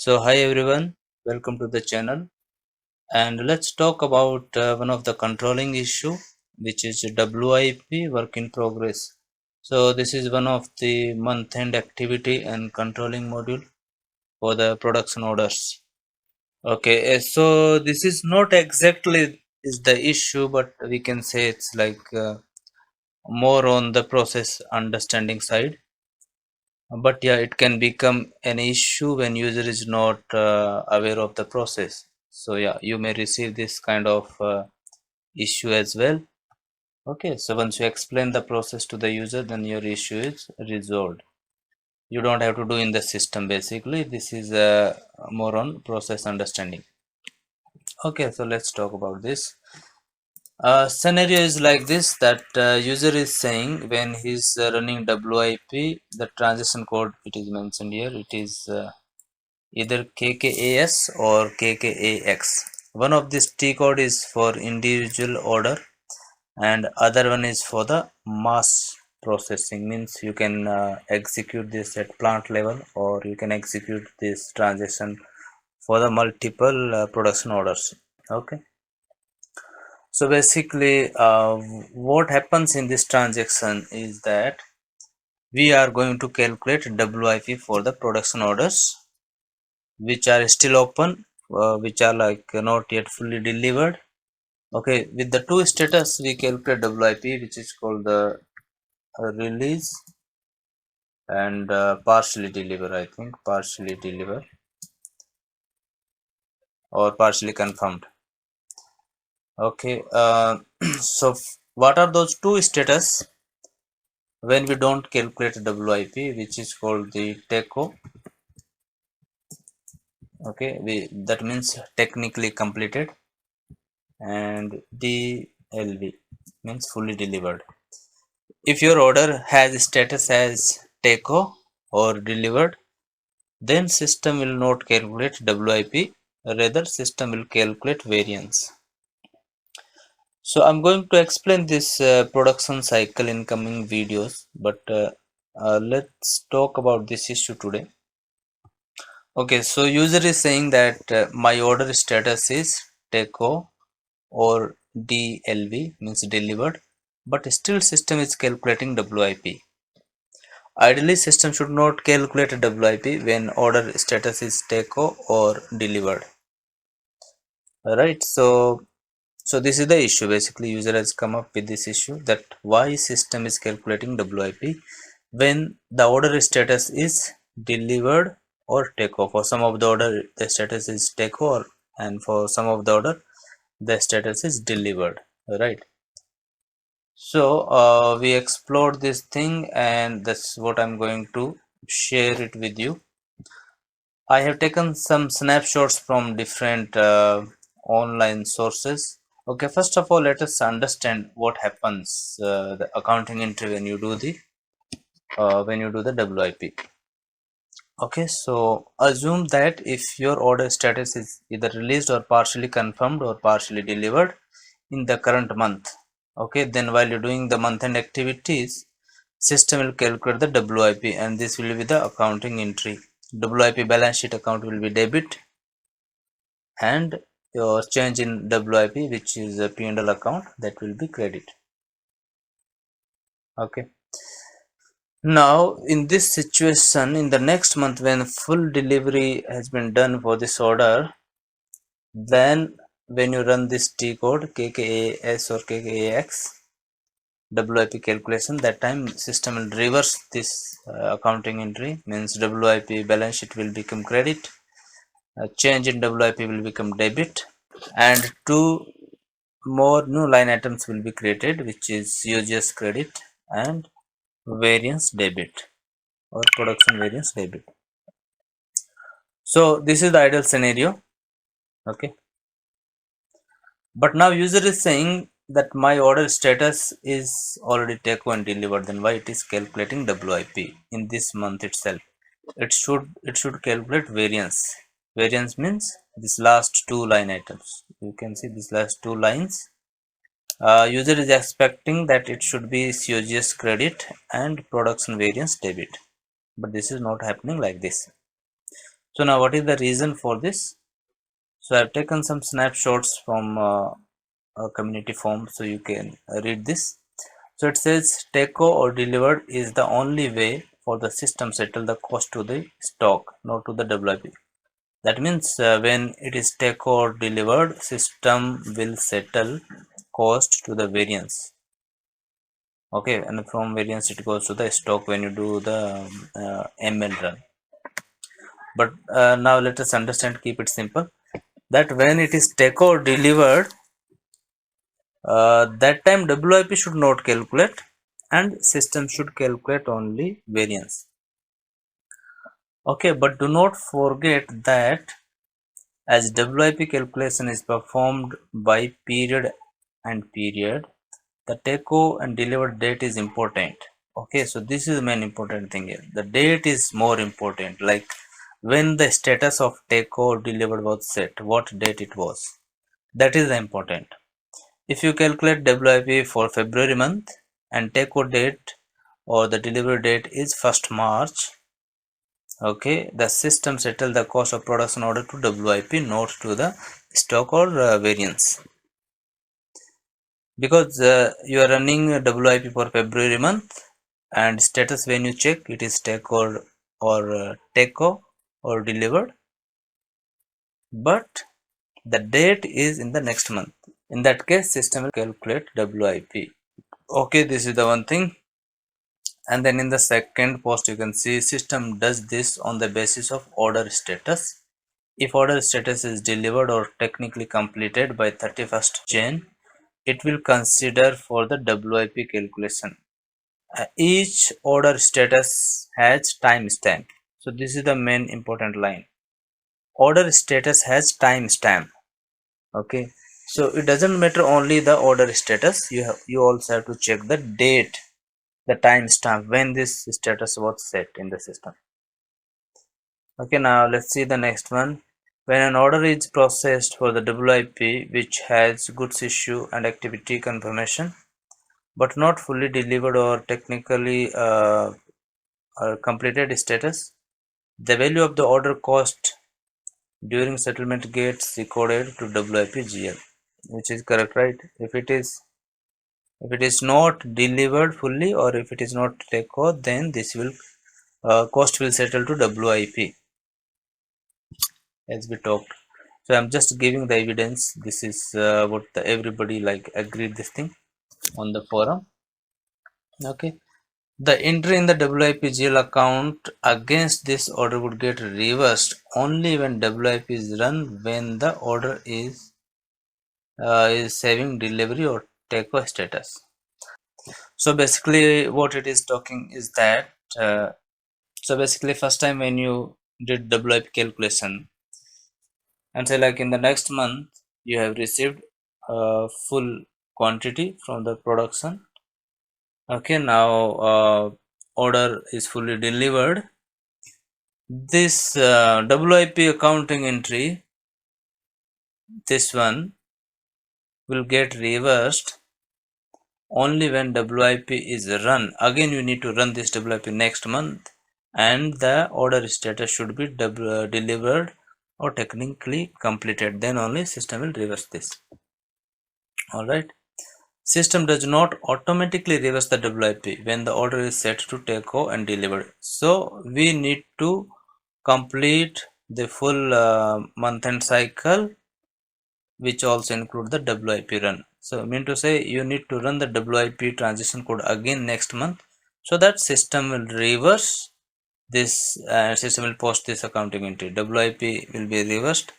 So hi everyone, welcome to the channel, and let's talk about one of the controlling issue, which is WIP, work in progress. So this is one of the month-end activity and controlling module for the production orders. Okay, so this is not exactly is the issue, but we can say it's like more on the process understanding side. But yeah, it can become an issue when user is not aware of the process. So yeah, you may receive this kind of issue as well. Okay, so once you explain the process to the user, then your issue is resolved. You don't have to do in the system. Basically, this is more on process understanding. Okay, so let's talk about this. Scenario is like this, that user is saying when he's running WIP, the transaction code, it is mentioned here, it is either KKAS or KKAX. One of these T code is for individual order and other one is for the mass processing, means you can execute this at plant level, or you can execute this transaction for the multiple production orders. Okay, so basically what happens in this transaction is that we are going to calculate WIP for the production orders which are still open, which are like not yet fully delivered. Okay, with the two status we calculate WIP, which is called the release and partially deliver, I think partially deliver or partially confirmed. Okay, so what are those two status when we don't calculate WIP, which is called the TECO. Okay, that means technically completed, and DLV means fully delivered. If your order has status as TECO or delivered, then system will not calculate WIP, rather system will calculate variance. So I'm going to explain this production cycle in coming videos, but let's talk about this issue today. Okay, so user is saying that my order status is TECO or DLV means delivered, but still system is calculating WIP. Ideally, system should not calculate WIP when order status is TECO or delivered. Alright, so this is the issue. Basically, user has come up with this issue, that why system is calculating WIP when the order status is delivered or TECO. For some of the order, the status is TECO, and for some of the order, the status is delivered. Right. So we explored this thing, and that's what I'm going to share it with you. I have taken some snapshots from different online sources. Okay, first of all, let us understand what happens the accounting entry when you do the WIP. Okay, so assume that if your order status is either released or partially confirmed or partially delivered in the current month. Okay, then while you're doing the month-end activities, system will calculate the WIP, and this will be the accounting entry. WIP balance sheet account will be debit, and your change in WIP, which is a P&L account, that will be credit. Okay, now in this situation, in the next month when full delivery has been done for this order, then when you run this T code KKAS or KKAX WIP calculation, that time system will reverse this accounting entry, means WIP balance sheet will become credit, change in WIP will become debit, and two more new line items will be created, which is UGS credit and variance debit or production variance debit. So this is the ideal scenario. Okay, but now user is saying that my order status is already taken and delivered, then why it is calculating WIP in this month itself? It should calculate variance. Variance means this last two line items. You can see these last two lines. User is expecting that it should be COGS credit and production variance debit, but this is not happening like this. So now what is the reason for this? So I've taken some snapshots from a community form, so you can read this. So it says takeover or delivered is the only way for the system settle the cost to the stock, not to the WIP. That means when it is takeover or delivered, system will settle cost to the variance. Okay, and from variance it goes to the stock when you do the ML run. But now let us understand, keep it simple, that when it is takeover or delivered, that time WIP should not calculate and system should calculate only variance. Okay, but do not forget that as WIP calculation is performed by period and period, the takeover and delivered date is important. Okay, so this is the main important thing here. The date is more important, like when the status of takeover delivered was set, what date it was. That is important. If you calculate WIP for February month and takeover date or the delivery date is 1st March, okay, the system settle the cost of production order to WIP, not to the stock or variance. Because you are running WIP for February month and status when you check it is takeover or delivered, but the date is in the next month. In that case, system will calculate WIP. Okay, this is the one thing. And then in the second post you can see system does this on the basis of order status. If order status is delivered or technically completed by 31st Jan, it will consider for the WIP calculation. Each order status has timestamp. So this is the main important line. Order status has timestamp. Okay. So it doesn't matter only the order status. You also have to check the date, the timestamp when this status was set in the system. Okay, now let's see the next one. When an order is processed for the WIP which has goods issue and activity confirmation but not fully delivered or technically completed status, the value of the order cost during settlement gets recorded to WIP-GL, which is correct, right? If it is not delivered fully or if it is not takeover, then this will cost will settle to WIP, as we talked. So I'm just giving the evidence. This is what everybody like agreed this thing on the forum. Okay, the entry in the WIP-GL account against this order would get reversed only when WIP is run when the order is saving delivery or takeover status. So basically what it is talking is that so basically first time when you did WIP calculation and say like in the next month you have received full quantity from the production. Okay, now order is fully delivered. This WIP accounting entry, this one will get reversed only when WIP is run. Again you need to run this WIP next month and the order status should be delivered or technically completed, then only system will reverse this. Alright, system does not automatically reverse the WIP when the order is set to take over and delivered. So we need to complete the full month end cycle, which also include the WIP run. So I mean to say you need to run the WIP transition code again next month, so that system will reverse this, system will post this accounting entry, WIP will be reversed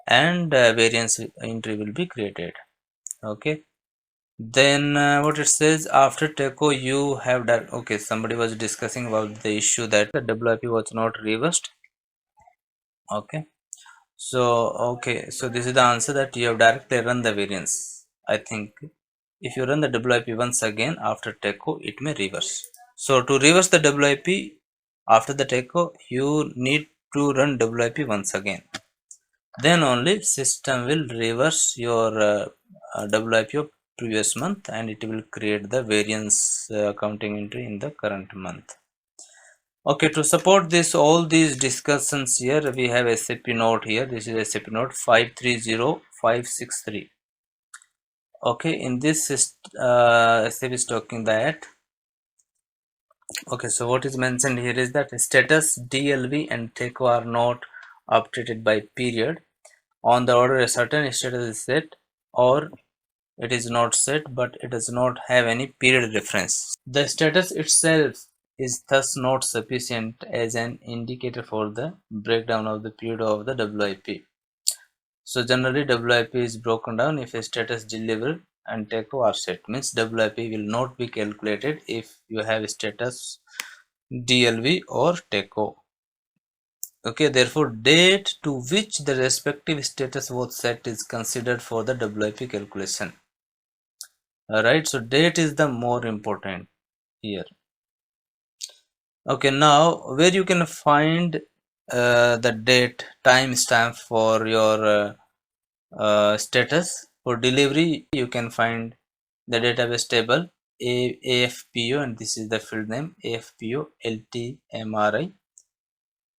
and variance entry will be created. Okay, then what it says after takeover you have that. Okay, somebody was discussing about the issue that the WIP was not reversed. Okay, so okay, so this is the answer, that you have directly run the variance. I think if you run the WIP once again after takeover, it may reverse. So to reverse the WIP after the takeover, you need to run WIP once again. Then only system will reverse your WIP of previous month and it will create the variance accounting entry in the current month. Okay, to support this all these discussions here, we have SAP Note here. This is SAP Note 530563. Okay, in this SAP is talking that, okay, so what is mentioned here is that status, DLV and TECO are not updated by period. On the order a certain status is set, or it is not set but it does not have any period reference. The status itself is thus not sufficient as an indicator for the breakdown of the period of the WIP. So generally WIP is broken down if a status delivered and TECO are set. Means WIP will not be calculated if you have status, DLV or TECO. Okay, therefore date to which the respective status was set is considered for the WIP calculation. Alright, so date is the more important here. Okay, now where you can find the date timestamp for your status. For delivery, you can find the database table AFPO, and this is the field name AFPO LTMRI.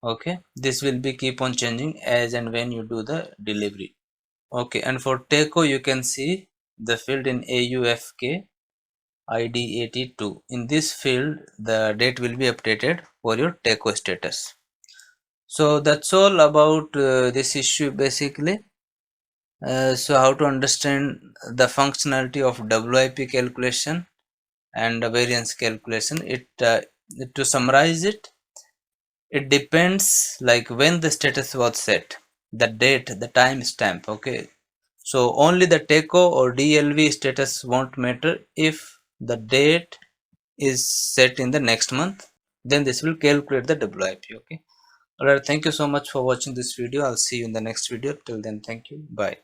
Okay, this will be keep on changing as and when you do the delivery. Okay, and for TECO you can see the field in AUFK ID82. In this field the date will be updated for your TECO status. So that's all about this issue basically. So how to understand the functionality of WIP calculation and variance calculation. To summarize it, it depends like when the status was set, the date, the timestamp. Okay, so only the TECO or DLV status won't matter. If the date is set in the next month, then this will calculate the WIP. Okay, alright, thank you so much for watching this video. I'll see you in the next video. Till then, thank you, bye.